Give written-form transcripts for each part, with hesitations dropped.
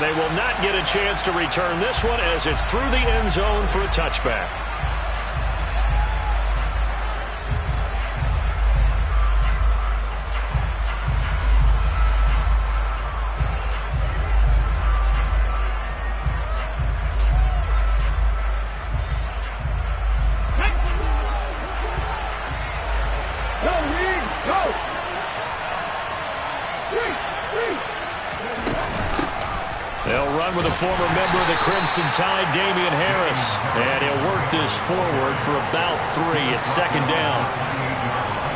they will not get a chance to return this one as it's through the end zone for a touchback. They'll run with a former member of the Crimson Tide, Damian Harris. And he'll work this forward for about 3. It's second down.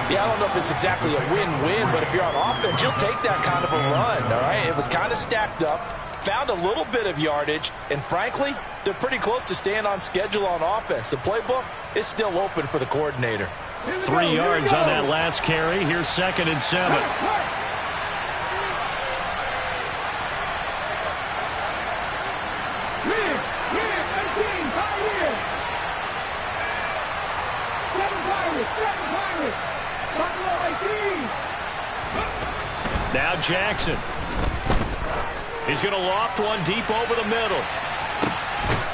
Yeah, I don't know if it's exactly a win-win, but if you're on offense, you'll take that kind of a run, all right? It was kind of stacked up, found a little bit of yardage, and frankly, they're pretty close to staying on schedule on offense. The playbook is still open for the coordinator. 3 yards on that last carry. Here's 2nd and 7. Now Jackson. He's going to loft one deep over the middle.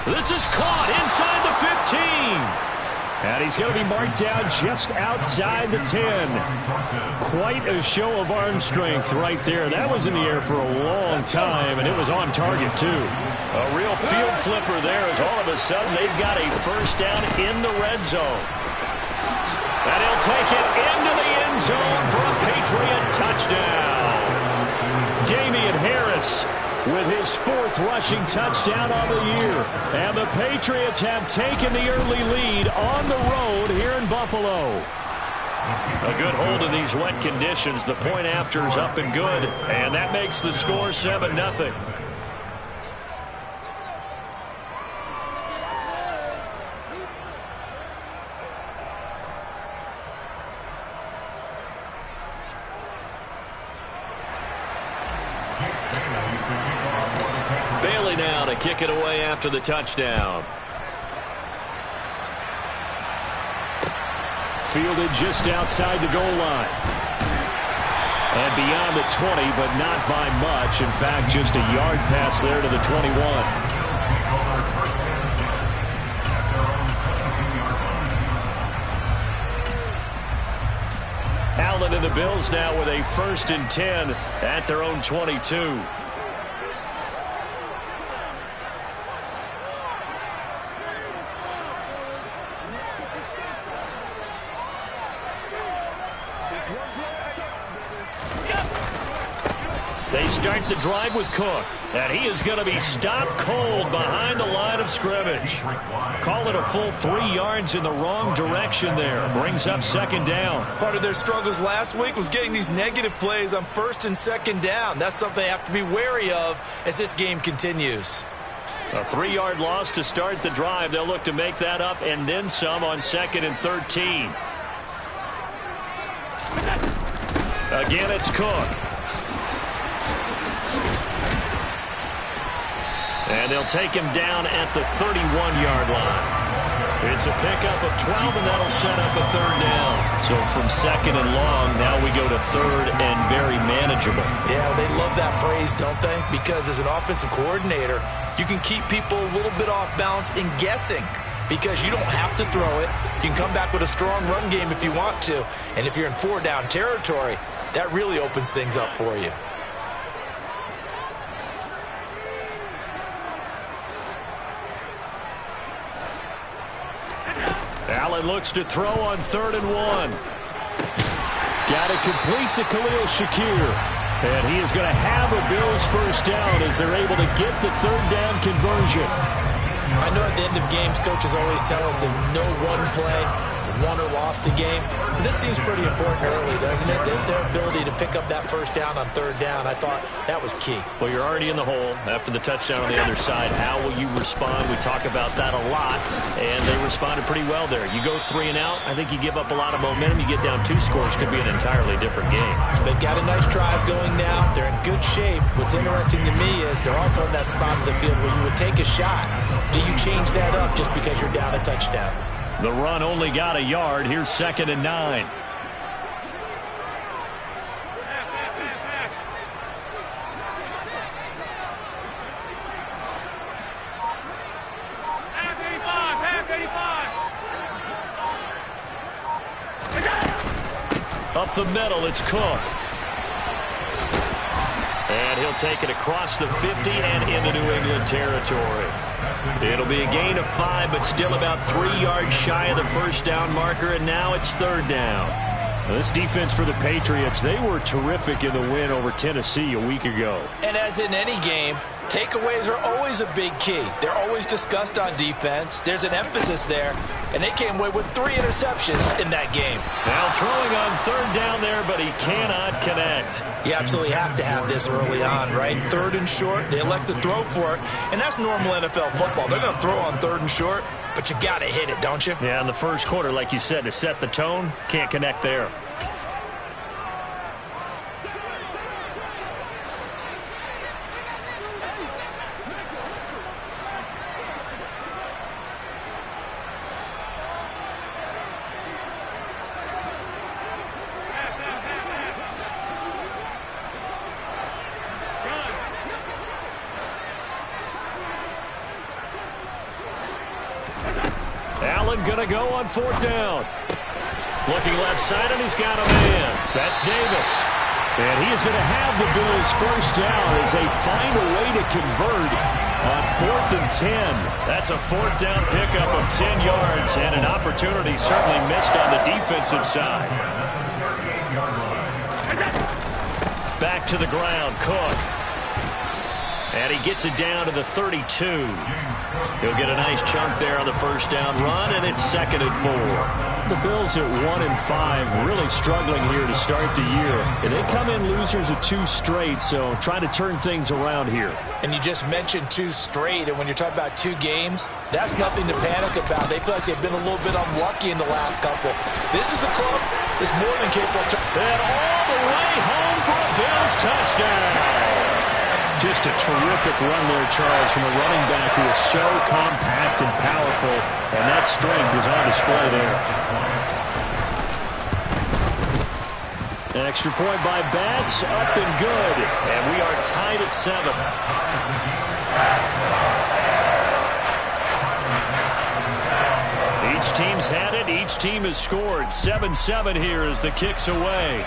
This is caught inside the 15. And he's going to be marked down just outside the 10. Quite a show of arm strength right there. That was in the air for a long time, and it was on target, too. A real field flipper there as all of a sudden they've got a first down in the red zone. And he'll take it into the end zone for a Patriot touchdown. Damian Harris with his 4th rushing touchdown on the year. And the Patriots have taken the early lead on the road here in Buffalo. A good hold in these wet conditions. The point after is up and good. And that makes the score 7-0. Bailey now to kick it away after the touchdown. Fielded just outside the goal line. And beyond the 20, but not by much. In fact, just a yard pass there to the 21. Allen and the Bills now with a 1st and 10 at their own 22. They start the drive with Cook, and he is going to be stopped cold behind the line of scrimmage. Call it a full 3 yards in the wrong direction there. Brings up 2nd down. Part of their struggles last week was getting these negative plays on 1st and 2nd down. That's something they have to be wary of as this game continues. A 3-yard loss to start the drive. They'll look to make that up and then some on 2nd and 13. Again, it's Cook. And they'll take him down at the 31-yard line. It's a pickup of 12, and that'll set up a 3rd down. So from 2nd and long, now we go to 3rd and very manageable. Yeah, they love that phrase, don't they? Because as an offensive coordinator, you can keep people a little bit off balance and guessing. Because you don't have to throw it. You can come back with a strong run game if you want to. And if you're in 4-down territory, that really opens things up for you. Allen looks to throw on 3rd and 1. Got it complete to Khalil Shakir. And he is going to have a Bills first down as they're able to get the 3rd down conversion. I know at the end of games, coaches always tell us that no one play won or lost a game. But this seems pretty important early, doesn't it? Their ability to pick up that first down on 3rd down, I thought that was key. Well, you're already in the hole after the touchdown on the other side. How will you respond? We talk about that a lot, and they responded pretty well there. You go 3 and out, I think you give up a lot of momentum. You get down 2 scores, could be an entirely different game. So they've got a nice drive going now. They're in good shape. What's interesting to me is they're also in that spot of the field where you would take a shot. Do you change that up just because you're down a touchdown? The run only got a yard. Here's 2nd and 9. the middle, it's Cook. And he'll take it across the 50 and into New England territory. It'll be a gain of 5, but still about 3 yards shy of the first down marker, and now it's third down. This defense for the Patriots, they were terrific in the win over Tennessee a week ago. And as in any game, takeaways are always a big key. They're always discussed on defense. There's an emphasis there, and they came away with 3 interceptions in that game. Now throwing on third down there, but he cannot connect. You absolutely have to have this early on, right? Third and short, they elect to throw for it, and that's normal NFL football. They're going to throw on third and short, but you got to hit it, don't you? Yeah, in the first quarter, like you said, to set the tone, can't connect there. Allen going to go on fourth down. Looking left side, and he's got a man. That's Davis. And he is going to have the Bills first down as they find a way to convert on 4th and 10. That's a fourth down pickup of 10 yards and an opportunity certainly missed on the defensive side. Back to the ground, Cook. And he gets it down to the 32. He'll get a nice chunk there on the first down run, and it's 2nd and 4. The Bills at 1 and 5, really struggling here to start the year. And they come in losers of 2 straight, so trying to turn things around here. And you just mentioned 2 straight, and when you're talking about 2 games, that's nothing to panic about. They feel like they've been a little bit unlucky in the last couple. This is a club that's more than capable of... And all the way home for a Bills touchdown. Just a terrific run there, Charles, from a running back who is so compact and powerful, and that strength is on display there. An extra point by Bass, up and good, and we are tied at 7. Each team's had it, each team has scored. 7-7 here as the kick's away.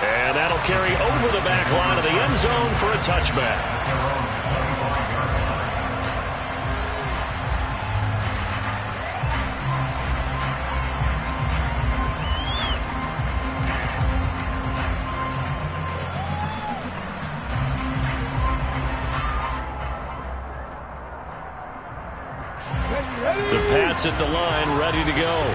And that'll carry over the back line of the end zone for a touchback. The Pats at the line, ready to go.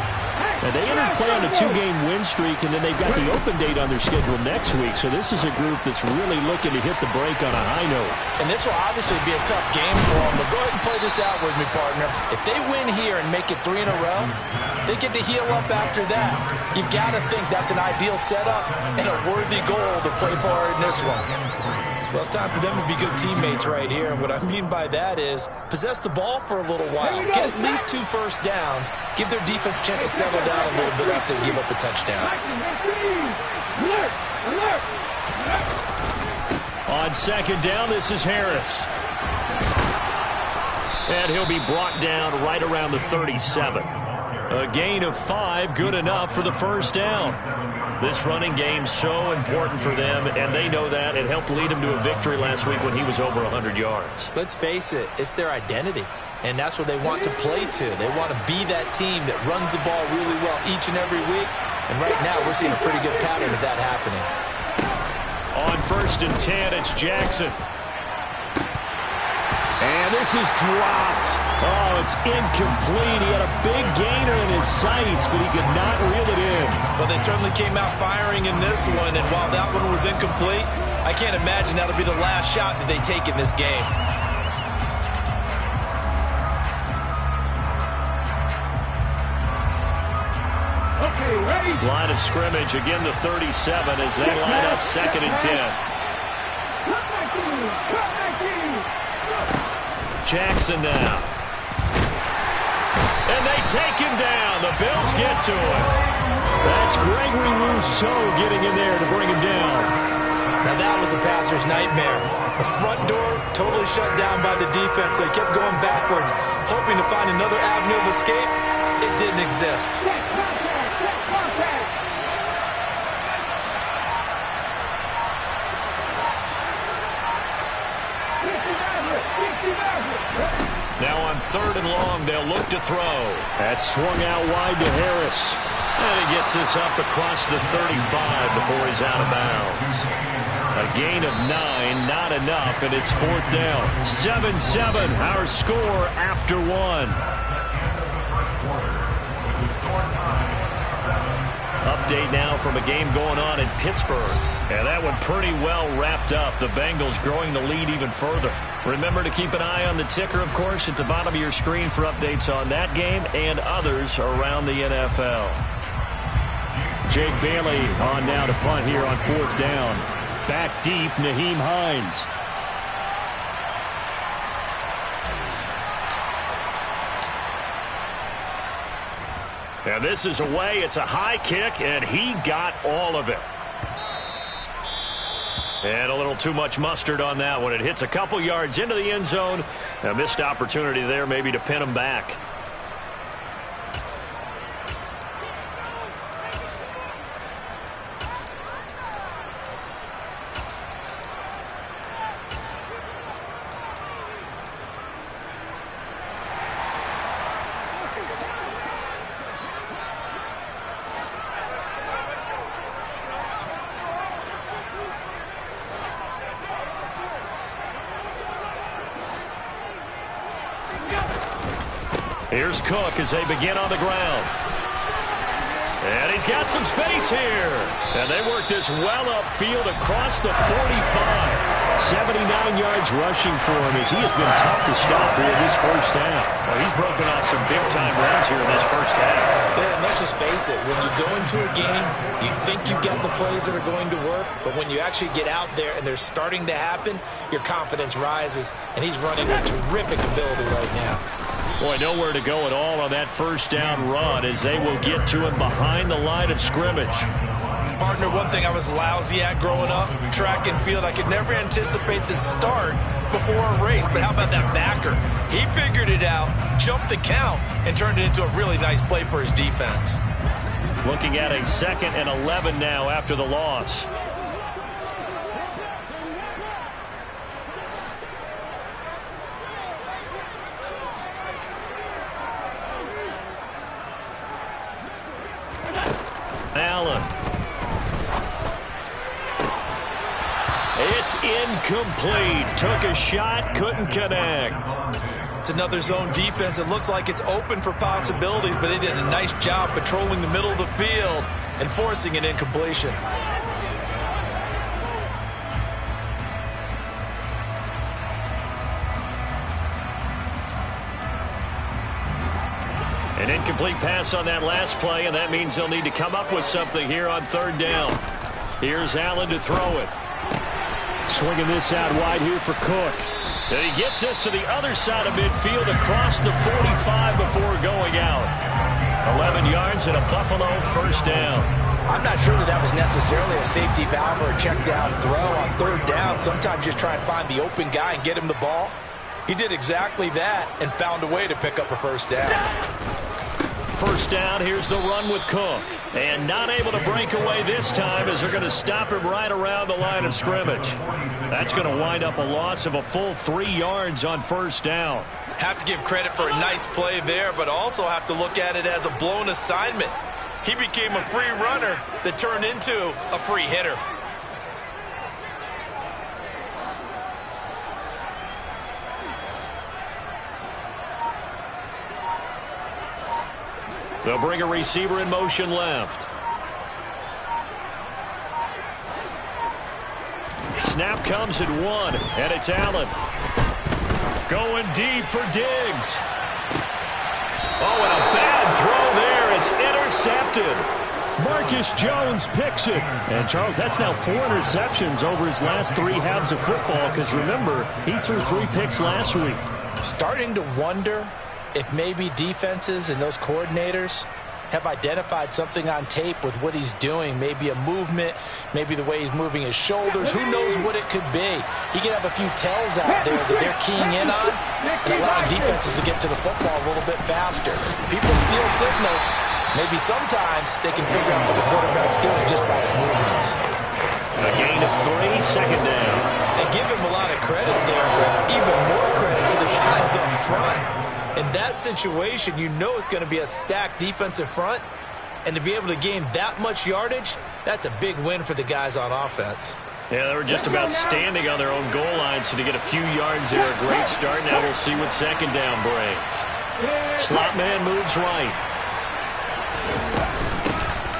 And they entered play on a 2-game win streak, and then they've got the open date on their schedule next week. So this is a group that's really looking to hit the break on a high note. And this will obviously be a tough game for them. But go ahead and play this out with me, partner. If they win here and make it 3 in a row, they get to heal up after that. You've got to think that's an ideal setup and a worthy goal to play for in this one. Well, it's time for them to be good teammates right here. And what I mean by that is possess the ball for a little while. Get at least 2 first downs. Give their defense a chance to settle down a little bit after they give up a touchdown. On 2nd down, this is Harris. And he'll be brought down right around the 37. A gain of 5, good enough for the first down. This running game's so important for them, and they know that. It helped lead him to a victory last week when he was over 100 yards. Let's face it, it's their identity, and that's what they want to play to. They want to be that team that runs the ball really well each and every week, and right now we're seeing a pretty good pattern of that happening. On 1st and 10, it's Jackson. And this is dropped. Oh, it's incomplete. He had a big gainer in his sights, but he could not reel it in. Well, they certainly came out firing in this one, and while that one was incomplete, I can't imagine that'll be the last shot that they take in this game. Okay, ready. Line of scrimmage, again the 37 as they line up 2nd and 10. Jackson now. And they take him down. The Bills get to him. That's Gregory Rousseau getting in there to bring him down. Now that was a passer's nightmare. The front door totally shut down by the defense. They kept going backwards, hoping to find another avenue of escape. It didn't exist. 3rd and long. They'll look to throw. That's swung out wide to Harris. And he gets this up across the 35 before he's out of bounds. A gain of 9, not enough, and it's 4th down. 7-7, our score after 1. Update now from a game going on in Pittsburgh. And that one pretty well wrapped up. The Bengals growing the lead even further. Remember to keep an eye on the ticker, of course, at the bottom of your screen for updates on that game and others around the NFL. Jake Bailey on now to punt here on 4th down. Back deep, Nyheim Hines. And this is away. It's a high kick, and he got all of it. And a little too much mustard on that one. It hits a couple yards into the end zone. A missed opportunity there maybe to pin him back. Here's Cook as they begin on the ground. And he's got some space here. And they work this well upfield across the 45. 79 yards rushing for him as he has been tough to stop here this first half. Well, he's broken off some big-time runs here in this first half. Yeah, and let's just face it. When you go into a game, you think you've got the plays that are going to work, but when you actually get out there and they're starting to happen, your confidence rises, and he's running with terrific ability right now. Boy, nowhere to go at all on that first down run as they will get to him behind the line of scrimmage. Partner, one thing I was lousy at growing up, track and field, I could never anticipate the start before a race. But how about that backer? He figured it out, jumped the count, and turned it into a really nice play for his defense. Looking at a 2nd and 11 now after the loss. Allen. It's incomplete. Took a shot, couldn't connect. It's another zone defense. It looks like it's open for possibilities, but they did a nice job patrolling the middle of the field and forcing an incompletion. An incomplete pass on that last play, and that means they'll need to come up with something here on 3rd down. Here's Allen to throw it. Swinging this out wide here for Cook. And he gets this to the other side of midfield across the 45 before going out. 11 yards and a Buffalo first down. I'm not sure that was necessarily a safety valve or a check down throw on 3rd down. Sometimes just try and find the open guy and get him the ball. He did exactly that and found a way to pick up a first down. First down, here's the run with Cook. And not able to break away this time as they're going to stop him right around the line of scrimmage. That's going to wind up a loss of a full 3 yards on first down. Have to give credit for a nice play there, but also have to look at it as a blown assignment. He became a free runner that turned into a free hitter. They'll bring a receiver in motion left. Snap comes at 1, and it's Allen. Going deep for Diggs. Oh, and a bad throw there. It's intercepted. Marcus Jones picks it. And, Charles, that's now 4 interceptions over his last 3 halves of football because, remember, he threw 3 picks last week. Starting to wonder if maybe defenses and those coordinators have identified something on tape with what he's doing. Maybe a movement, maybe the way he's moving his shoulders. Who knows what it could be? He could have a few tells out there that they're keying in on and allowing defenses to get to the football a little bit faster. People steal signals. Maybe sometimes they can figure out what the quarterback's doing just by his movements. A gain of 3, second down. And give him a lot of credit there, but even more credit to the guys up front. In that situation, you know it's going to be a stacked defensive front. And to be able to gain that much yardage, that's a big win for the guys on offense. Yeah, they were just about standing on their own goal line, so to get a few yards there, a great start. Now we'll see what second down brings. Slot man moves right.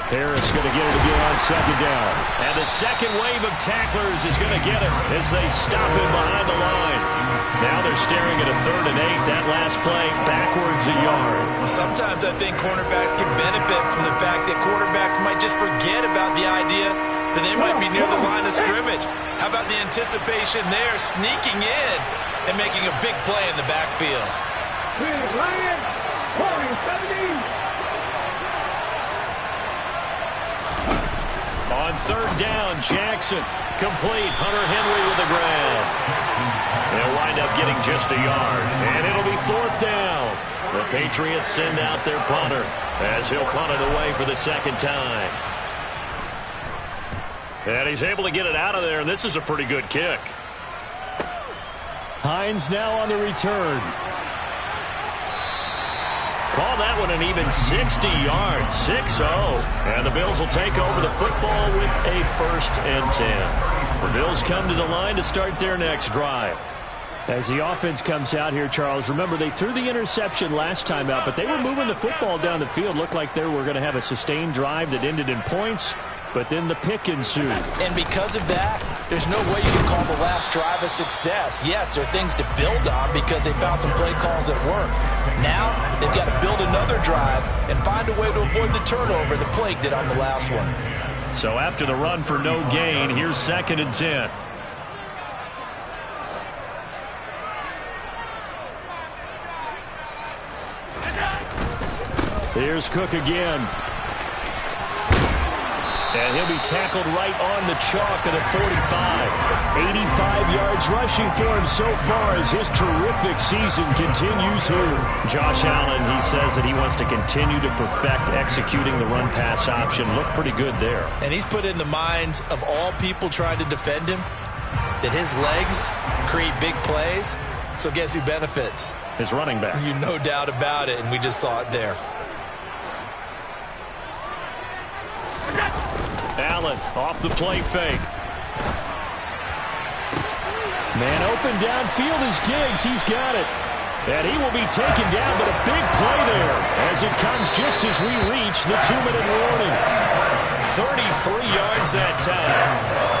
Harris going to get it again on second down. And the second wave of tacklers is going to get him as they stop him behind the line. Now they're staring at a 3rd and 8. That last play backwards a yard. Sometimes I think cornerbacks can benefit from the fact that quarterbacks might just forget about the idea that they might be near the line of scrimmage. How about the anticipation there, sneaking in and making a big play in the backfield? On 3rd down, Jackson. Complete. Hunter Henry with the grab. They'll wind up getting just a yard. And it'll be 4th down. The Patriots send out their punter as he'll punt it away for the second time. And he's able to get it out of there. This is a pretty good kick. Hines now on the return. Call that one an even 60 yards, 6-0. And the Bills will take over the football with a 1st and 10. The Bills come to the line to start their next drive. As the offense comes out here, Charles, remember they threw the interception last time out, but they were moving the football down the field. Looked like they were going to have a sustained drive that ended in points, but then the pick ensued. And because of that, there's no way you can call the last drive a success. Yes, there are things to build on because they found some play calls at work. Now, they've got to build another drive and find a way to avoid the turnover the Plague did on the last one. So after the run for no gain, here's 2nd and 10. Here's Cook again. And he'll be tackled right on the chalk of the 45. 85 yards rushing for him so far as his terrific season continues here. Josh Allen, he says that he wants to continue to perfect executing the run-pass option. Looked pretty good there. And he's put in the minds of all people trying to defend him that his legs create big plays. So guess who benefits? His running back. You no doubt about it, and we just saw it there. Allen off the play fake. Man open downfield is Diggs. He's got it. And he will be taken down, but a big play there as it comes just as we reach the 2-minute warning. 33 yards that time.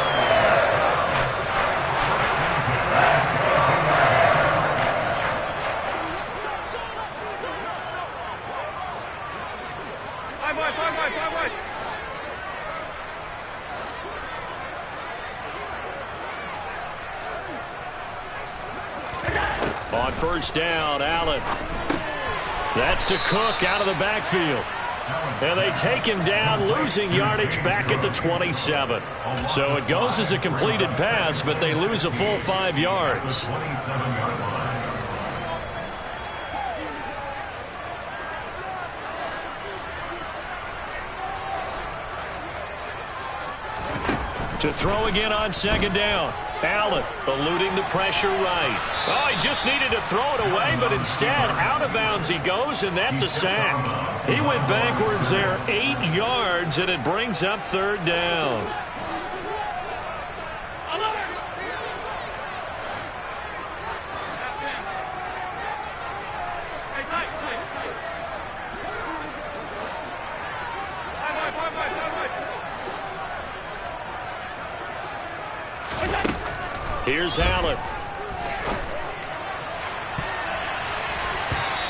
On 1st down, Allen. That's to Cook out of the backfield. And they take him down, losing yardage back at the 27. So it goes as a completed pass, but they lose a full 5 yards. To throw again on 2nd down. Allen eluding the pressure right. Oh, he just needed to throw it away, but instead out of bounds he goes, and that's a sack. He went backwards there 8 yards, and it brings up 3rd down. Here's Allen.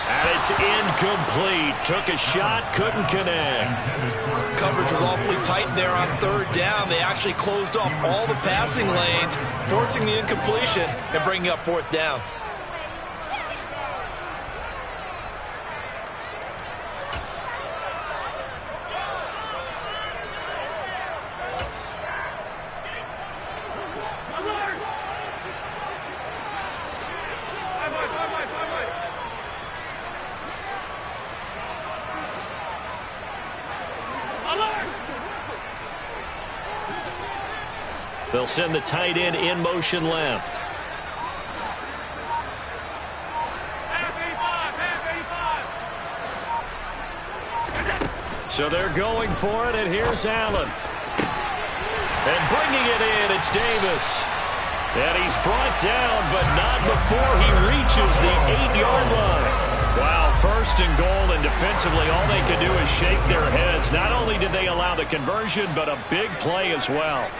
And it's incomplete. Took a shot, couldn't connect. Coverage was awfully tight there on 3rd down. They actually closed off all the passing lanes, forcing the incompletion and bringing up 4th down. They'll send the tight end in motion left. So they're going for it, and here's Allen. And bringing it in, it's Davis. And he's brought down, but not before he reaches the 8-yard line. Wow, first and goal, and defensively all they can do is shake their heads. Not only did they allow the conversion, but a big play as well.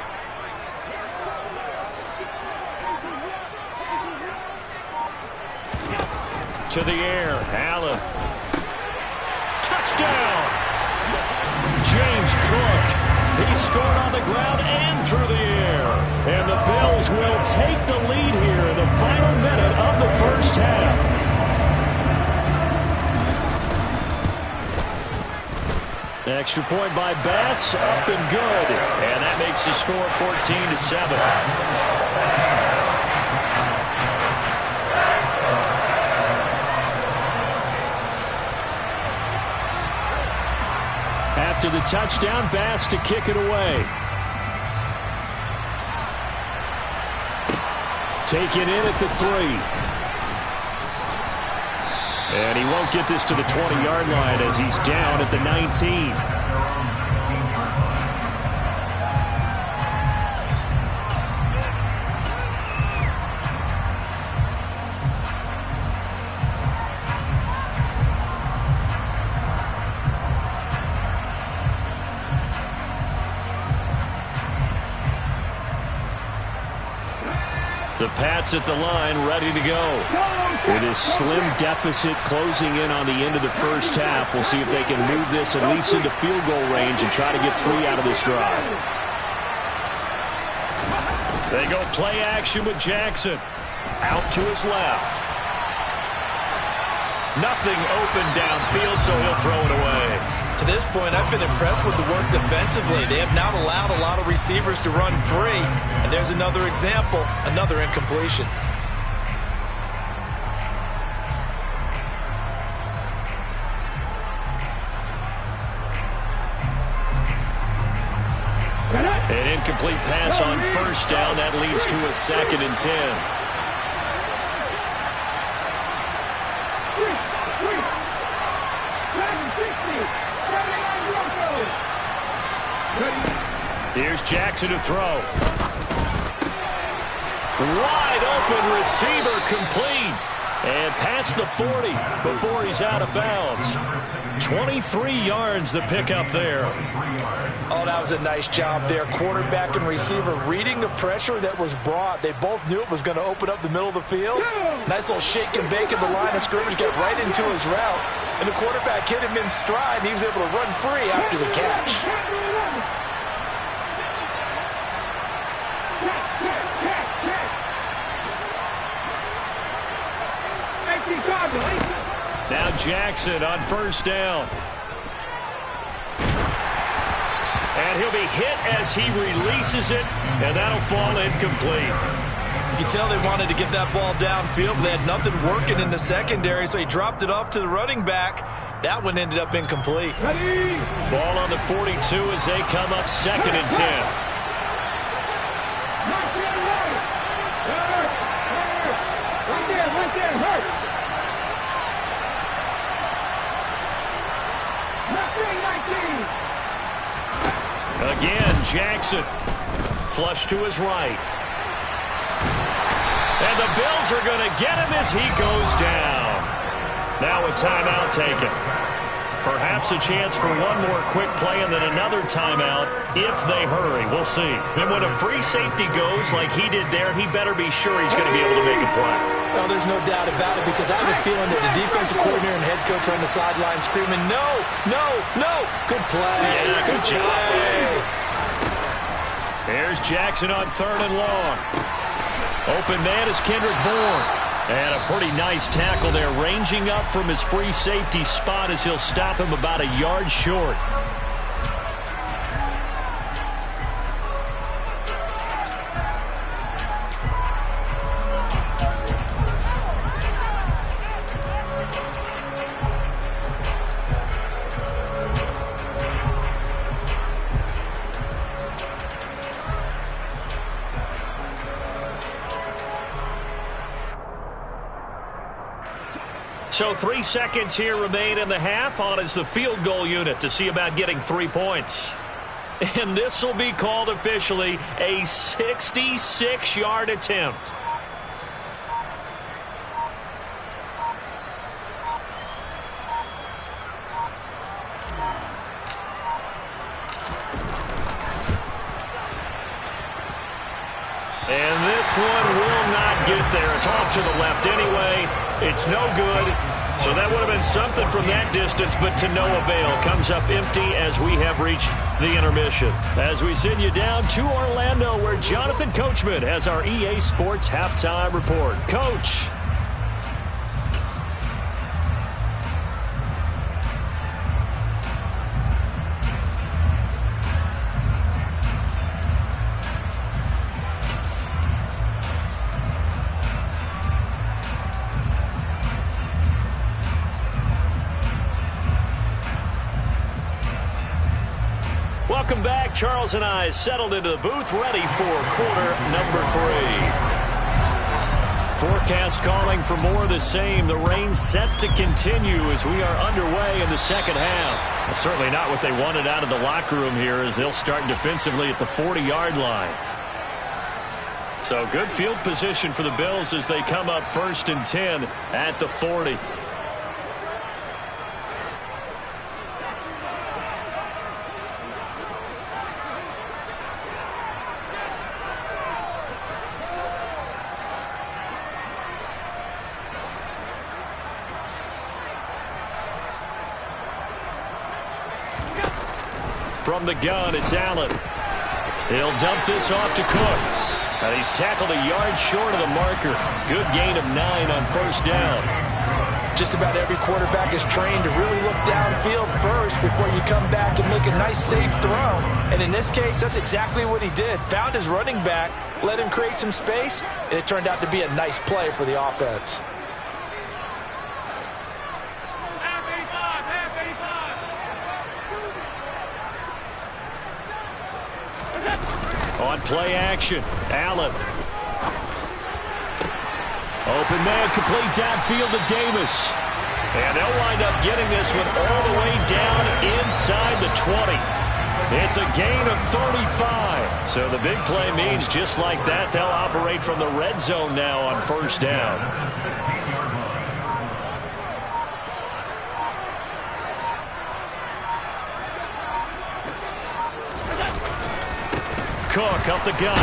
To the air, Allen. Touchdown! James Cook. He scored on the ground and through the air. And the Bills will take the lead here in the final minute of the first half. Extra point by Bass, up and good. And that makes the score 14-7. After the touchdown, Bass to kick it away. Taken in at the 3. And he won't get this to the 20-yard line as he's down at the 19. The Pats at the line, ready to go. It is slim deficit closing in on the end of the first half. We'll see if they can move this at least into field goal range and try to get 3 out of this drive. They go play action with Jackson. Out to his left. Nothing open downfield, so he'll throw it away. To this point, I've been impressed with the work defensively. They have not allowed a lot of receivers to run free. And there's another example, another incompletion. An incomplete pass on first down. That leads to a 2nd and 10. Here's Jackson to throw. Wide open receiver, complete. And past the 40 before he's out of bounds. 23 yards the pickup there. Oh, that was a nice job there. Quarterback and receiver reading the pressure that was brought. They both knew it was going to open up the middle of the field. Nice little shake and bake at the line of scrimmage, get right into his route. And the quarterback hit him in stride, and he was able to run free after the catch. Now Jackson on first down. And he'll be hit as he releases it, and that'll fall incomplete. You can tell they wanted to get that ball downfield, but they had nothing working in the secondary, so he dropped it off to the running back. That one ended up incomplete. Ball on the 42 as they come up 2nd and 10. Again, Jackson. Flush to his right. And the Bills are going to get him as he goes down. Now a timeout taken. Perhaps a chance for one more quick play and then another timeout if they hurry. We'll see. And when a free safety goes like he did there, he better be sure he's going to be able to make a play. Well, there's no doubt about it, because I have a feeling that the defensive coordinator and head coach are on the sideline screaming, no, no, no. Good play. Yeah, good play. Here's Jackson on 3rd and long. Open man is Kendrick Bourne. And a pretty nice tackle there, ranging up from his free safety spot as he'll stop him about a yard short. So 3 seconds here remain in the half. On is the field goal unit to see about getting 3 points. And this will be called officially a 66-yard attempt. And this one will not get there. It's off to the left anyway. It's no good. So that would have been something from that distance, but to no avail. Comes up empty as we have reached the intermission. As we send you down to Orlando, where Jonathan Coachman has our EA Sports Halftime Report. Coach. Welcome back. Charles and I settled into the booth, ready for quarter number 3. Forecast calling for more of the same. The rain set to continue as we are underway in the second half. Well, certainly not what they wanted out of the locker room here as they'll start defensively at the 40-yard line. So good field position for the Bills as they come up 1st and 10 at the 40. From the gun, it's Allen. He'll dump this off to Cook. And he's tackled a yard short of the marker. Good gain of 9 on 1st down. Just about every quarterback is trained to really look downfield first before you come back and make a nice, safe throw. And in this case, that's exactly what he did. Found his running back, let him create some space, and it turned out to be a nice play for the offense. On play action, Allen. Open man, complete downfield to Davis. And they'll wind up getting this one all the way down inside the 20. It's a gain of 35. So the big play means just like that, they'll operate from the red zone now on 1st down. Cook up the gut.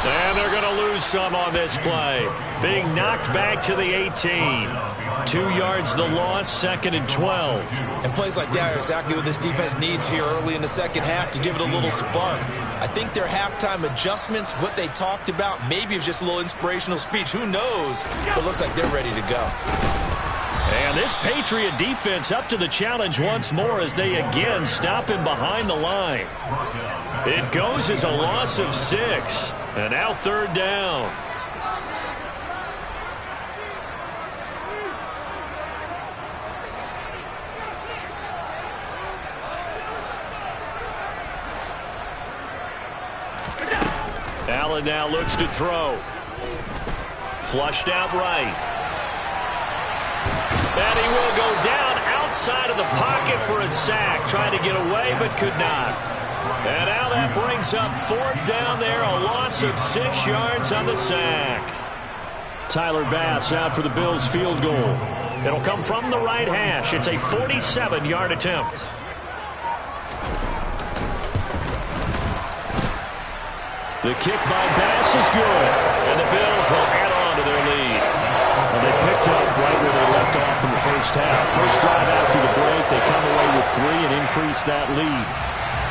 And they're going to lose some on this play. Being knocked back to the 18. 2 yards the loss, 2nd and 12. And plays like that are exactly what this defense needs here early in the second half to give it a little spark. I think their halftime adjustments, what they talked about, maybe it was just a little inspirational speech. Who knows? But it looks like they're ready to go. And this Patriot defense up to the challenge once more as they again stop him behind the line. It goes as a loss of 6. And now 3rd down. Allen now looks to throw. Flushed out right. And he will go down outside of the pocket for a sack. Trying to get away, but could not. And now that brings up 4th down there. A loss of 6 yards on the sack. Tyler Bass out for the Bills field goal. It'll come from the right hash. It's a 47-yard attempt. The kick by Bass is good. And the Bills will add on to their lead. Well, they picked up right where they left off in the 1st half. First drive after the break, they come away with 3 and increase that lead.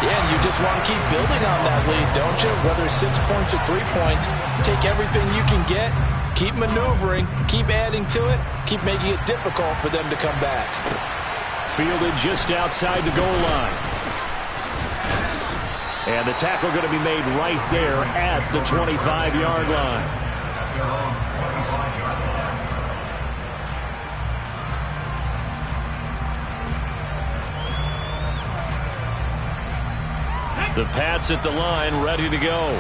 Yeah, and you just want to keep building on that lead, don't you? Whether it's 6 points or 3 points, take everything you can get, keep maneuvering, keep adding to it, keep making it difficult for them to come back. Fielded just outside the goal line. And the tackle going to be made right there at the 25-yard line. The Pats at the line, ready to go.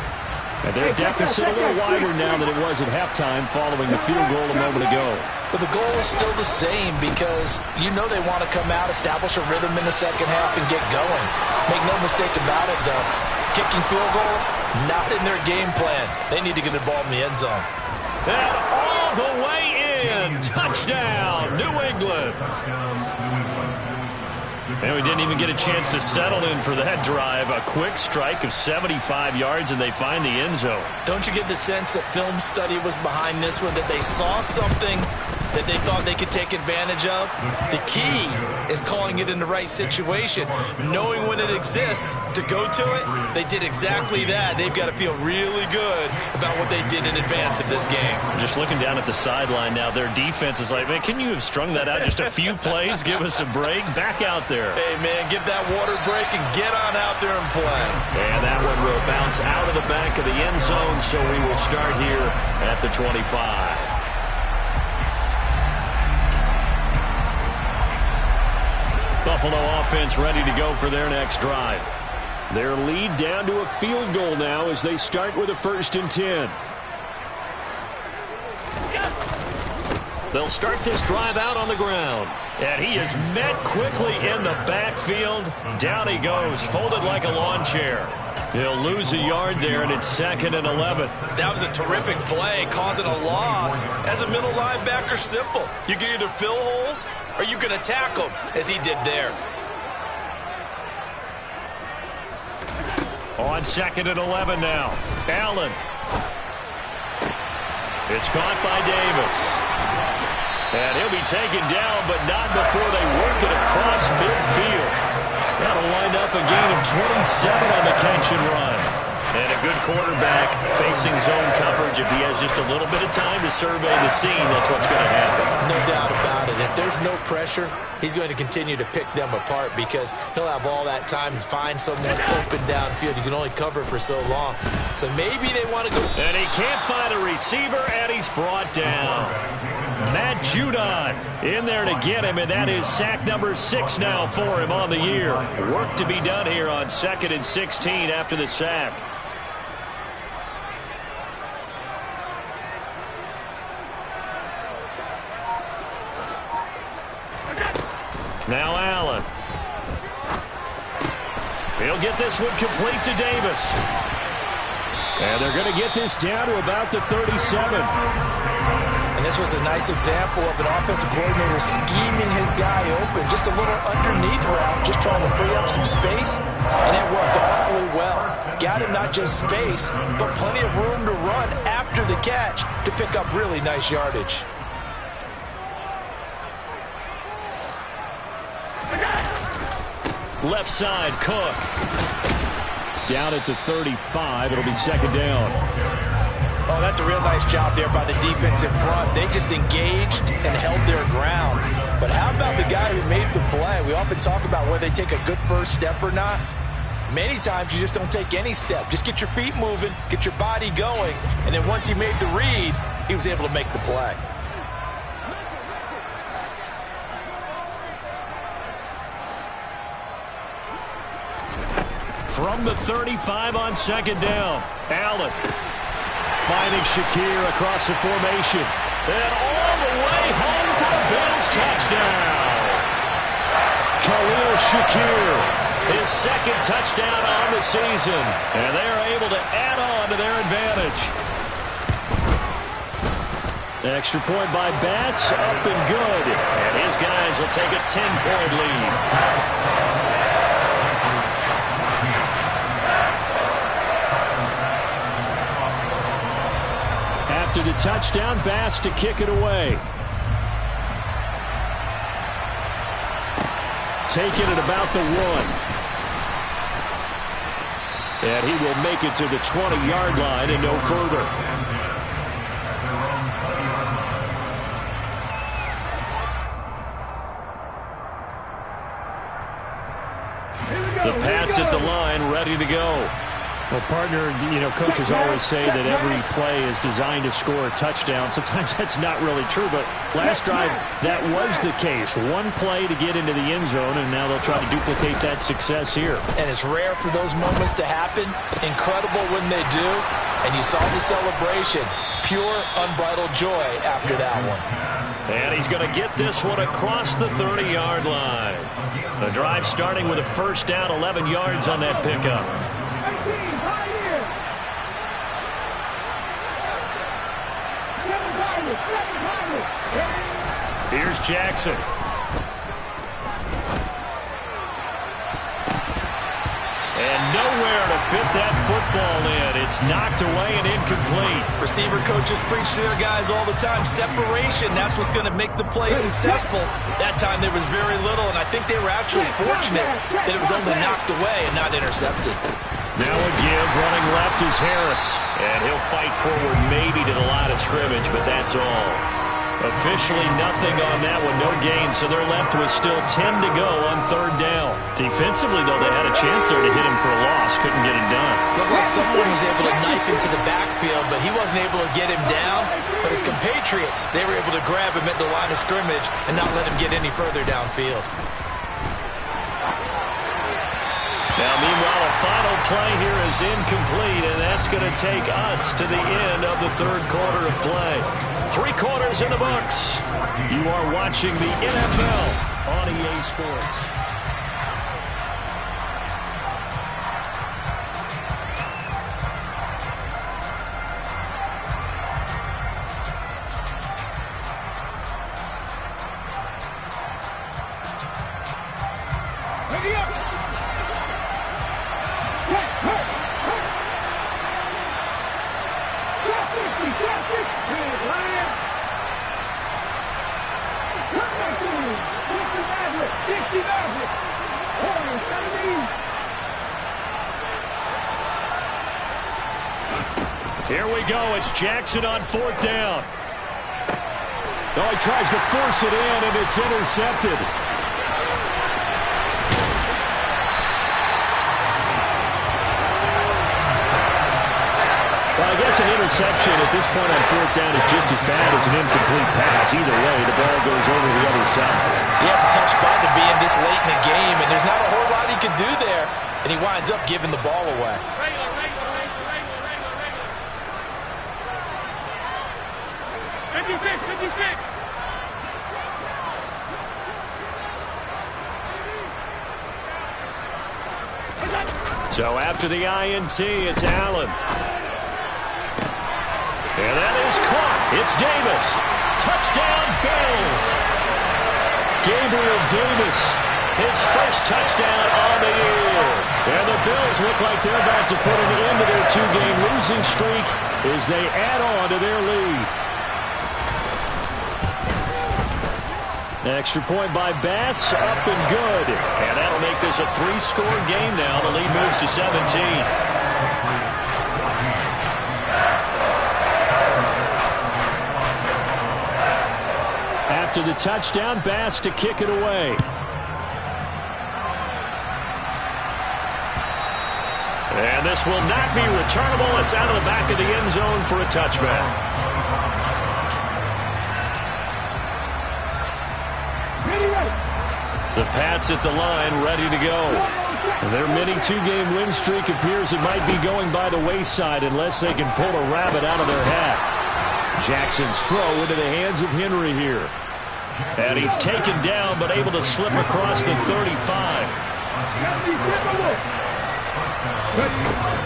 And their deficit a little wider now than it was at halftime following the field goal a moment ago. But the goal is still the same because you know they want to come out, establish a rhythm in the second half, and get going. Make no mistake about it, though. Kicking field goals, not in their game plan. They need to get the ball in the end zone. And all the way in. Touchdown, New England. And we didn't even get a chance to settle in for that drive. A quick strike of 75 yards, and they find the end zone. Don't you get the sense that film study was behind this one, that they saw something that they thought they could take advantage of? The key is calling it in the right situation, knowing when it exists to go to it. They did exactly that. They've got to feel really good about what they did in advance of this game. Just looking down at the sideline now, their defense is like, man, can you have strung that out just a few plays? Give us a break. Back out there. Hey, man, give that water break and get on out there and play. And that one will bounce out of the back of the end zone, so we will start here at the 25. Buffalo offense ready to go for their next drive. Their lead down to a field goal now as they start with a 1st and 10. They'll start this drive out on the ground. And he is met quickly in the backfield. Down he goes, folded like a lawn chair. He'll lose a yard there, and it's 2nd and 11. That was a terrific play, causing a loss. As a middle linebacker, simple. You can either fill holes or you can attack them, as he did there. On 2nd and 11 now. Allen. It's caught by Davis. And he'll be taken down, but not before they work it across midfield. That'll wind up a gain of 27 on the catch and run. And a good quarterback facing zone coverage. If he has just a little bit of time to survey the scene, that's what's going to happen. No doubt about it. If there's no pressure, he's going to continue to pick them apart because he'll have all that time to find someone open downfield. You can only cover for so long. So maybe they want to go. And he can't find a receiver, and he's brought down. Matt Judon in there to get him, and that is sack number 6 now for him on the year. Work to be done here on 2nd and 16 after the sack. Now Allen. He'll get this one complete to Davis. And they're going to get this down to about the 37. And this was a nice example of an offensive coordinator scheming his guy open. Just a little underneath route, just trying to free up some space. And it worked awfully well. Got him not just space, but plenty of room to run after the catch to pick up really nice yardage. Left side, Cook. Down at the 35. It'll be 2nd down. Oh, that's a real nice job there by the defense in front. They just engaged and held their ground. But how about the guy who made the play? We often talk about whether they take a good first step or not. Many times you just don't take any step. Just get your feet moving, get your body going, and then once he made the read, he was able to make the play. From the 35 on 2nd down. Allen finding Shakir across the formation. And all the way home for the Bills touchdown. Khalil Shakir, his 2nd touchdown on the season. And they're able to add on to their advantage. Extra point by Bass, up and good. And his guys will take a 10-point lead. After the touchdown, Bass to kick it away. Taking it about the 1. And he will make it to the 20-yard line and no further. The Pats at the line, ready to go. Well, partner, coaches always say that every play is designed to score a touchdown. Sometimes that's not really true, but last drive, that was the case. One play to get into the end zone, and now they'll try to duplicate that success here. And it's rare for those moments to happen. Incredible when they do. and you saw the celebration. Pure, unbridled joy after that one. And he's going to get this one across the 30-yard line. The drive starting with a first down, 11 yards on that pickup. Here's Jackson. And nowhere to fit that football in. It's knocked away and incomplete. Receiver coaches preach to their guys all the time. Separation, that's what's going to make the play successful. That time there was very little, and I think they were actually fortunate that it was only knocked away and not intercepted. Now a give. Running left is Harris. And he'll fight forward maybe to the line of scrimmage, but that's all. Officially nothing on that one, no gain, so they're left with still 10 to go on third down. Defensively, though, they had a chance there to hit him for a loss. Couldn't get it done. Looked like someone was able to knife him to the backfield, but he wasn't able to get him down. But his compatriots, they were able to grab him at the line of scrimmage and not let him get any further downfield. Now, meanwhile, a final play here is incomplete, and that's going to take us to the end of the third quarter of play. 3 quarters in the books. You are watching the NFL on EA Sports. Here we go. It's Jackson on fourth down. Oh, he tries to force it in, and it's intercepted. Well, I guess an interception at this point on fourth down is just as bad as an incomplete pass. Either way, the ball goes over the other side. Yeah, it's a tough spot to be in this late in the game, and there's not a whole lot he can do there, and he winds up giving the ball away. So after the INT, it's Allen. And that is caught. It's Davis. Touchdown, Bills. Gabriel Davis, his first touchdown on the year. And the Bills look like they're about to put an end to their 2-game losing streak as they add on to their lead. Extra point by Bass, up and good. And that'll make this a 3-score game now. The lead moves to 17. After the touchdown, Bass to kick it away. And this will not be returnable. It's out of the back of the end zone for a touchback. The Pats at the line, ready to go. Their mini 2-game win streak appears it might be going by the wayside unless they can pull a rabbit out of their hat. Jackson's throw into the hands of Henry here. And he's taken down but able to slip across the 35.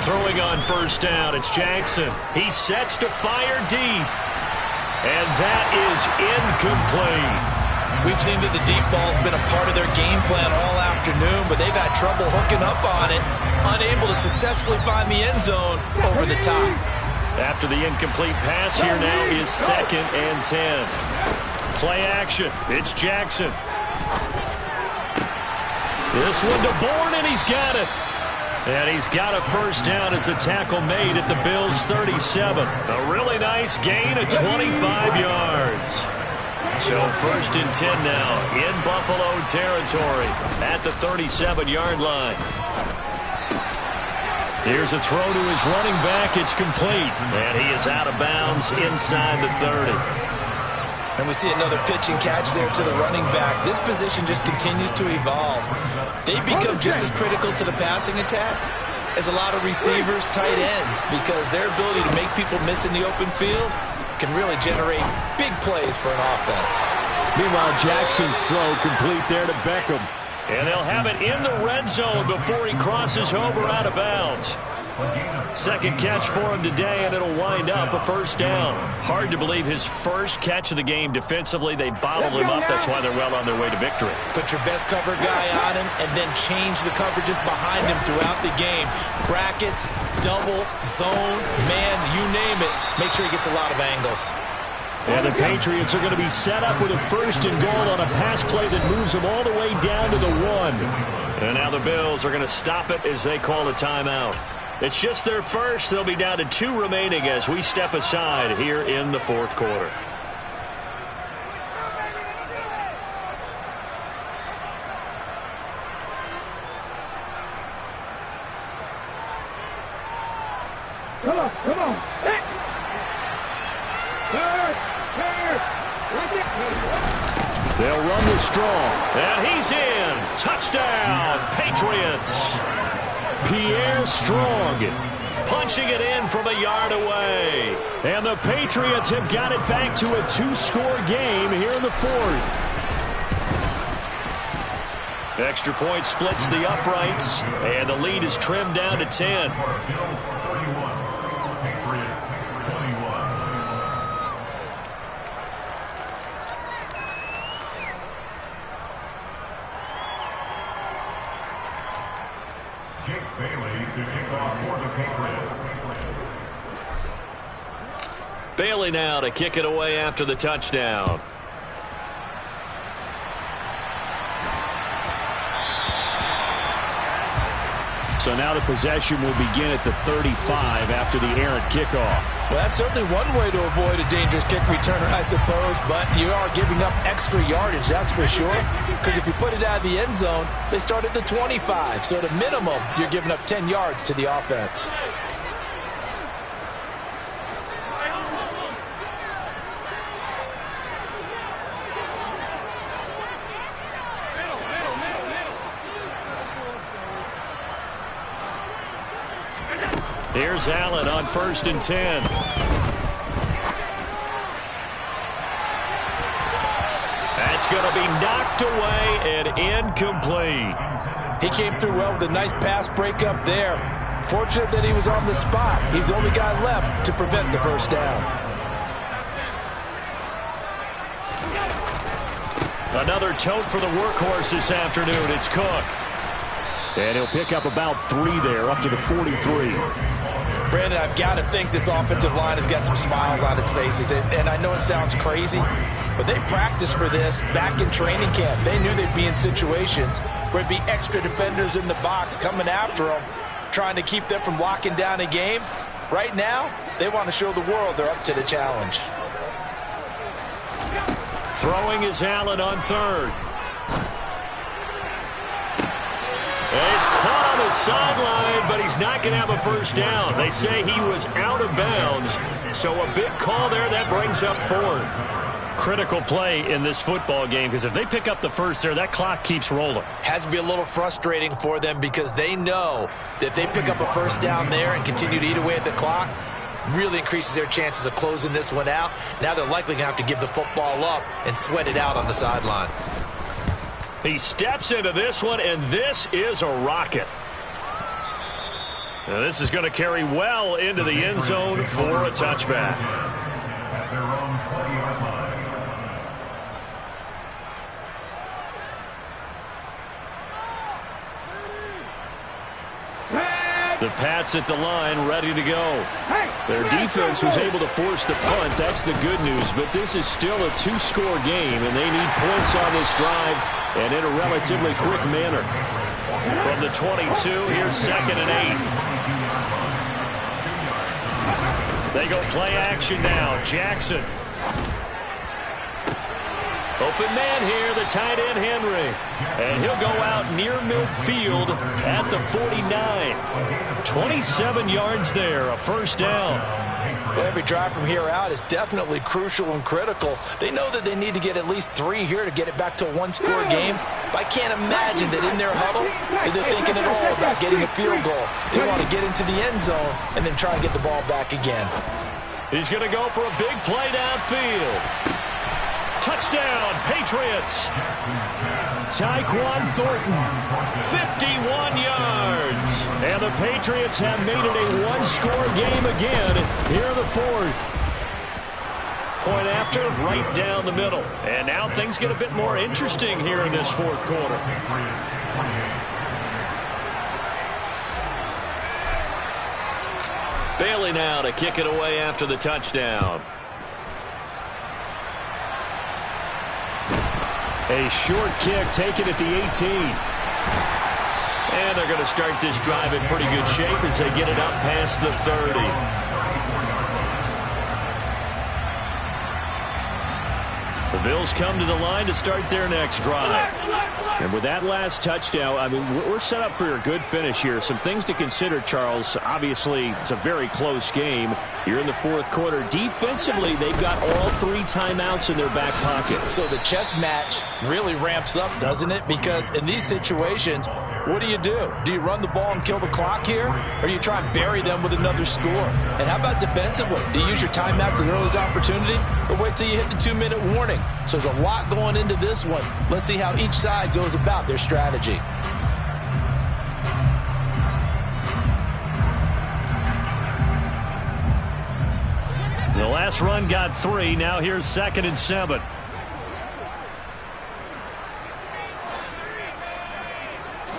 Throwing on first down, it's Jackson. He sets to fire deep. And that is incomplete. We've seen that the deep ball's been a part of their game plan all afternoon, but they've had trouble hooking up on it, unable to successfully find the end zone over the top. After the incomplete pass, here now is 2nd and 10. Play action. It's Jackson. This one to Bourne, and he's got it. And he's got a first down as a tackle made at the Bills' 37. A really nice gain of 25 yards. So 1st and 10 now in Buffalo territory at the 37-yard line. Here's a throw to his running back. It's complete. And he is out of bounds inside the 30. And we see another pitch and catch there to the running back. This position just continues to evolve. They become just as critical to the passing attack is a lot of receivers, tight ends, because their ability to make people miss in the open field can really generate big plays for an offense. Meanwhile, Jackson's throw complete there to Beckham. And they'll have it in the red zone before he crosses over out of bounds. Second catch for him today, and it'll wind up a first down. Hard to believe his first catch of the game defensively. They bottled him up. That's why they're well on their way to victory. Put your best cover guy on him and then change the coverages behind him throughout the game. Brackets, double, zone, man, you name it. Make sure he gets a lot of angles. And the Patriots are going to be set up with a first and goal on a pass play that moves them all the way down to the 1. And now the Bills are going to stop it as they call a timeout. It's just their first. They'll be down to 2 remaining as we step aside here in the fourth quarter. Come on. Hey. They'll run with Strong. And he's in. Touchdown, Patriots. Pierre Strong punching it in from a yard away. And the Patriots have got it back to a 2-score game here in the fourth. Extra point splits the uprights, and the lead is trimmed down to 10. Bailey now to kick it away after the touchdown. So now the possession will begin at the 35 after the errant kickoff. Well, that's certainly one way to avoid a dangerous kick returner, I suppose, but you are giving up extra yardage, that's for sure. Because if you put it out of the end zone, they start at the 25. So at a minimum, you're giving up 10 yards to the offense. Here's Allen on 1st and 10. That's going to be knocked away and incomplete. He came through well with a nice pass breakup there. Fortunate that he was on the spot. He's the only guy left to prevent the first down. Another tote for the workhorse this afternoon. It's Cook. And he'll pick up about 3 there, up to the 43. Brandon, I've got to think this offensive line has got some smiles on its faces. And I know it sounds crazy, but they practiced for this back in training camp. They knew they'd be in situations where it'd be extra defenders in the box coming after them, trying to keep them from locking down a game. Right now, they want to show the world they're up to the challenge. Throwing is Allen on 3rd. He's caught on the sideline, but he's not going to have a first down. They say he was out of bounds, so a big call there. That brings up 4th. Critical play in this football game, because if they pick up the first there, that clock keeps rolling. Has to be a little frustrating for them because they know that they pick up a first down there and continue to eat away at the clock, really increases their chances of closing this one out. Now they're likely going to have to give the football up and sweat it out on the sideline. He steps into this one, and this is a rocket. Now this is going to carry well into the end zone for a touchback. The Pats at the line, ready to go. Their defense was able to force the punt. That's the good news. But this is still a 2-score game, and they need points on this drive and in a relatively quick manner. From the 22, here's 2nd and 8. They go play action now. Jackson. Open man here, the tight end Henry. And he'll go out near midfield at the 49. 27 yards there, a first down. Well, every drive from here out is definitely crucial and critical. They know that they need to get at least 3 here to get it back to a one-score game. But I can't imagine that in their huddle, they're thinking at all about getting a field goal. They want to get into the end zone and then try and get the ball back again. He's going to go for a big play downfield. Touchdown, Patriots. Tyquan Thornton, 51 yards. And the Patriots have made it a one-score game again here in the fourth. Point after, right down the middle. And now things get a bit more interesting here in this fourth quarter. Bailey now to kick it away after the touchdown. A short kick taken at the 18. And they're going to start this drive in pretty good shape as they get it up past the 30. The Bills come to the line to start their next drive. And with that last touchdown, I mean, we're set up for a good finish here. Some things to consider, Charles. Obviously, it's a very close game. You're in the fourth quarter. Defensively, they've got all 3 timeouts in their back pocket. So the chess match really ramps up, doesn't it? Because in these situations, what do? Do you run the ball and kill the clock here? Or do you try and bury them with another score? And how about defensively? Do you use your timeouts at earliest opportunity? Or wait till you hit the 2-minute warning? So there's a lot going into this one. Let's see how each side goes about their strategy. The last run got 3. Now here's 2nd and 7.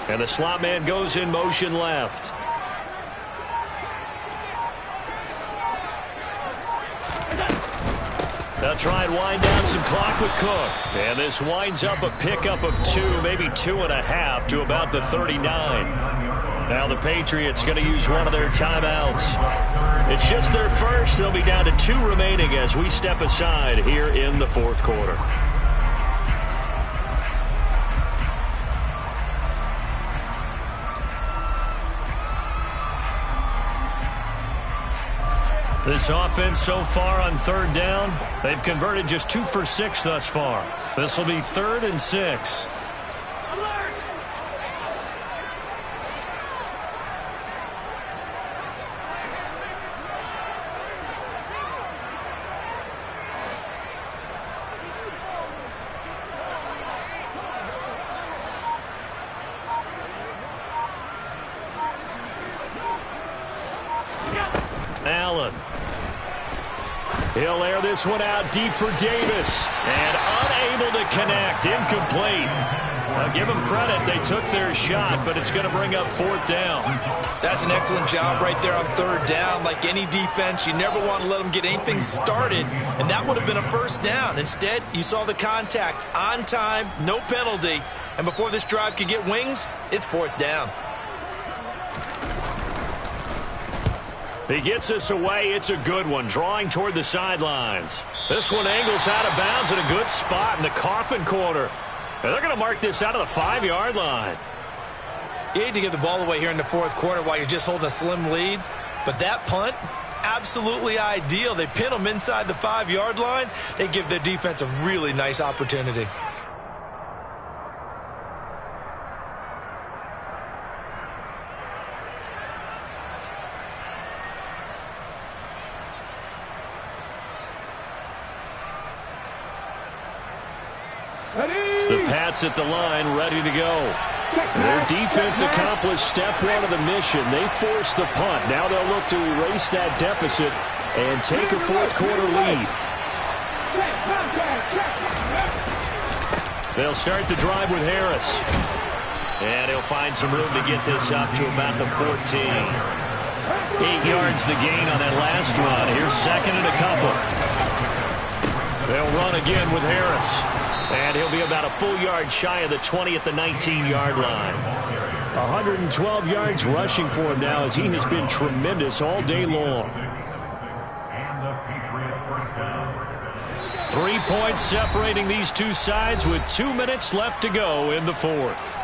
And the slot man goes in motion left. They'll try and wind down some clock with Cook. And this winds up a pickup of 2, maybe 2.5 to about the 39. Now the Patriots going to use one of their timeouts. It's just their first. They'll be down to 2 remaining as we step aside here in the fourth quarter. This offense so far on 3rd down, they've converted just 2 for 6 thus far. This will be 3rd and 6. Allen. He'll air this one out deep for Davis. And unable to connect. Incomplete. I'll give them credit. They took their shot, but it's going to bring up 4th down. That's an excellent job right there on 3rd down. Like any defense, you never want to let them get anything started, and that would have been a 1st down. Instead, you saw the contact on time, no penalty, and before this drive could get wings, it's 4th down. He gets us away. It's a good one, drawing toward the sidelines. This one angles out of bounds in a good spot in the coffin corner. And they're going to mark this out of the 5-yard line. You hate to give the ball away here in the fourth quarter while you're just holding a slim lead, but that punt, absolutely ideal. They pin them inside the 5-yard line. They give their defense a really nice opportunity. The Pats at the line, ready to go. Their defense accomplished step 1 of the mission. They forced the punt. Now they'll look to erase that deficit and take a fourth quarter lead. They'll start the drive with Harris. And he'll find some room to get this up to about the 14. 8 yards the gain on that last run. Here's 2nd and a couple. They'll run again with Harris. And he'll be about a full yard shy of the 20 at the 19-yard line. 112 yards rushing for him now as he has been tremendous all day long. 3 points separating these two sides with 2 minutes left to go in the fourth.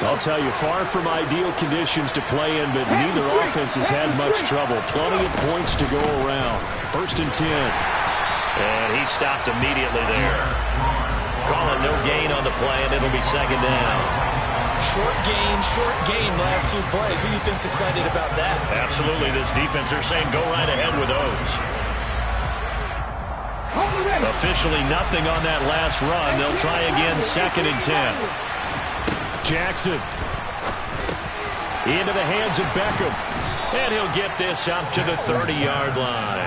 I'll tell you, far from ideal conditions to play in, but neither offense has had much trouble. Plenty of points to go around. 1st and 10. And he stopped immediately there. Calling no gain on the play, and it'll be 2nd down. Short gain, last 2 plays. Who do you think's excited about that? Absolutely, this defense, they're saying go right ahead with those. Officially nothing on that last run. They'll try again, 2nd and 10. Jackson into the hands of Beckham. And he'll get this up to the 30-yard line.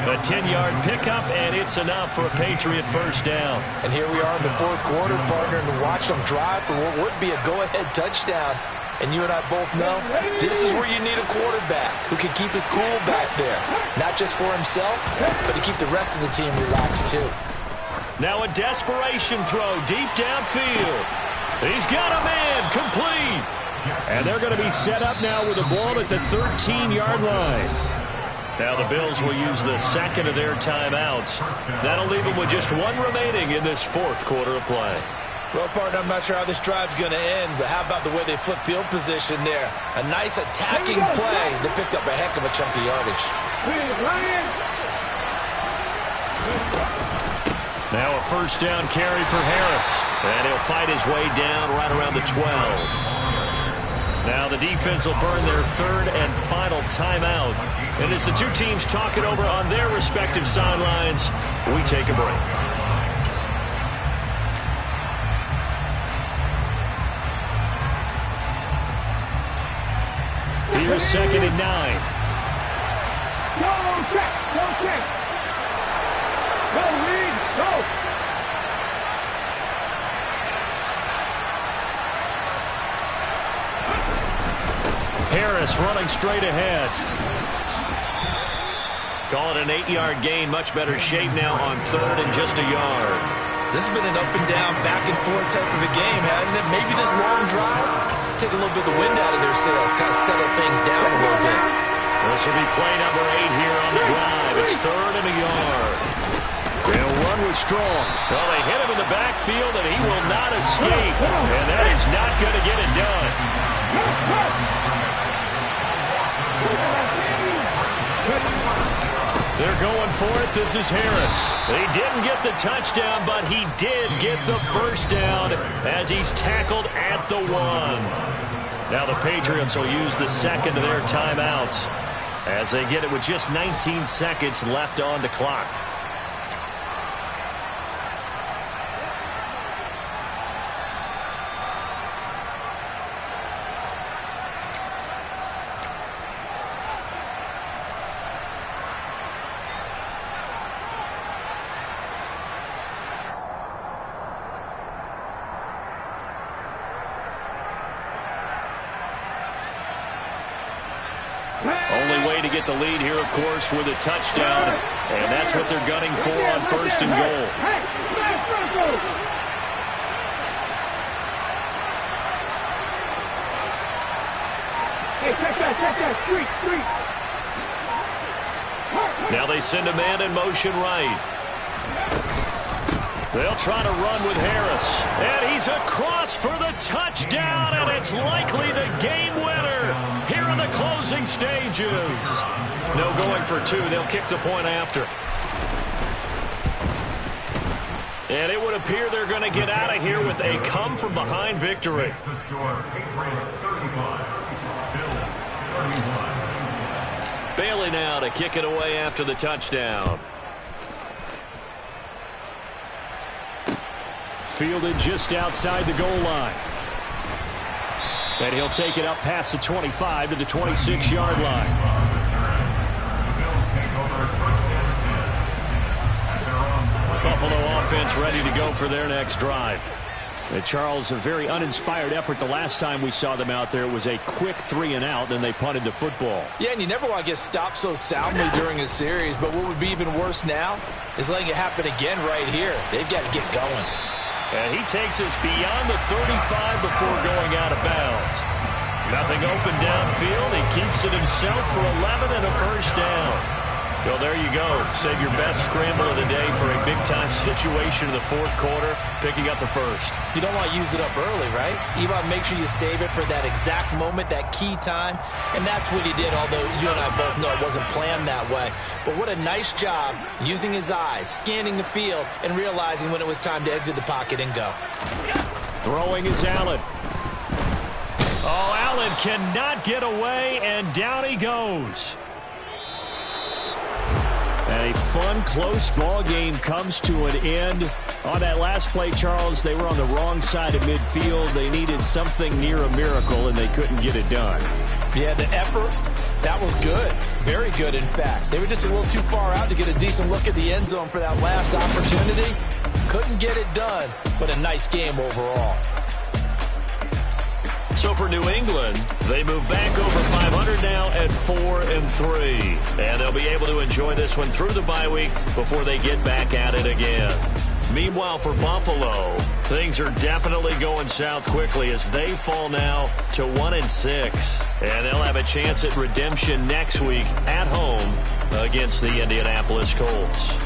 A 10-yard pickup, and it's enough for a Patriot 1st down. And here we are in the 4th quarter, partner, and watch them drive for what would be a go-ahead touchdown. And you and I both know this is where you need a quarterback who can keep his cool back there. Not just for himself, but to keep the rest of the team relaxed too. Now a desperation throw deep downfield. He's got a man, complete. And they're going to be set up now with the ball at the 13-yard line. Now the Bills will use the 2nd of their timeouts. That'll leave them with just 1 remaining in this 4th quarter of play. Well, partner, I'm not sure how this drive's going to end, but how about the way they flip field position there? A nice attacking play that picked up a heck of a chunk of yardage. Now a 1st down carry for Harris. And he'll fight his way down right around the 12. Now the defense will burn their 3rd and final timeout. And as the two teams talk it over on their respective sidelines, we take a break. Here's 2nd and 9. Go, check. Go, Reed, go. Harris running straight ahead. Call it an 8-yard gain. Much better shape now on 3rd and just a yard. This has been an up and down, back and forth type of a game, hasn't it? Maybe this long drive take a little bit of the wind out of their sails, kind of settle things down a little bit. This will be play number 8 here on the drive. It's 3rd and a yard. They'll run with Strong. Well, they hit him in the backfield, and he will not escape. And that is not going to get it done. They're going for it. This is Harris. He didn't get the touchdown, but he did get the 1st down as he's tackled at the 1. Now the Patriots will use the 2nd of their timeouts as they get it with just 19 seconds left on the clock. Only way to get the lead here, of course, with a touchdown. And that's what they're gunning for on 1st and goal. Hey, check that, street. Now they send a man in motion right. They'll try to run with Harris. And he's across for the touchdown, and it's likely the game winner here in the closing stages. No going for 2. They'll kick the point after. And it would appear they're going to get out of here with a come-from-behind victory. Bailey now to kick it away after the touchdown. Fielded just outside the goal line. And he'll take it up past the 25 to the 26-yard line. Buffalo offense ready to go for their next drive. Charles, a very uninspired effort the last time we saw them out there. It was a quick 3-and-out, then they punted the football. Yeah, and you never want to get stopped so soundly during a series, but what would be even worse now is letting it happen again right here. They've got to get going. And he takes us beyond the 35 before going out of bounds. Nothing open downfield. He keeps it himself for 11 and a first down. Well, there you go. Save your best scramble of the day for a big-time situation in the fourth quarter, picking up the first. You don't want to use it up early, right? You want to make sure you save it for that exact moment, that key time. And that's what he did, although you and I both know it wasn't planned that way. But what a nice job using his eyes, scanning the field, and realizing when it was time to exit the pocket and go. Throwing is Allen. Oh, Allen cannot get away, and down he goes. And a fun, close ball game comes to an end. On that last play, Charles, they were on the wrong side of midfield. They needed something near a miracle, and they couldn't get it done. Yeah, the effort, that was good. Very good, in fact. They were just a little too far out to get a decent look at the end zone for that last opportunity. Couldn't get it done, but a nice game overall. So for New England, they move back over 500 now at 4-3. And they'll be able to enjoy this one through the bye week before they get back at it again. Meanwhile, for Buffalo, things are definitely going south quickly as they fall now to 1-6. And they'll have a chance at redemption next week at home against the Indianapolis Colts.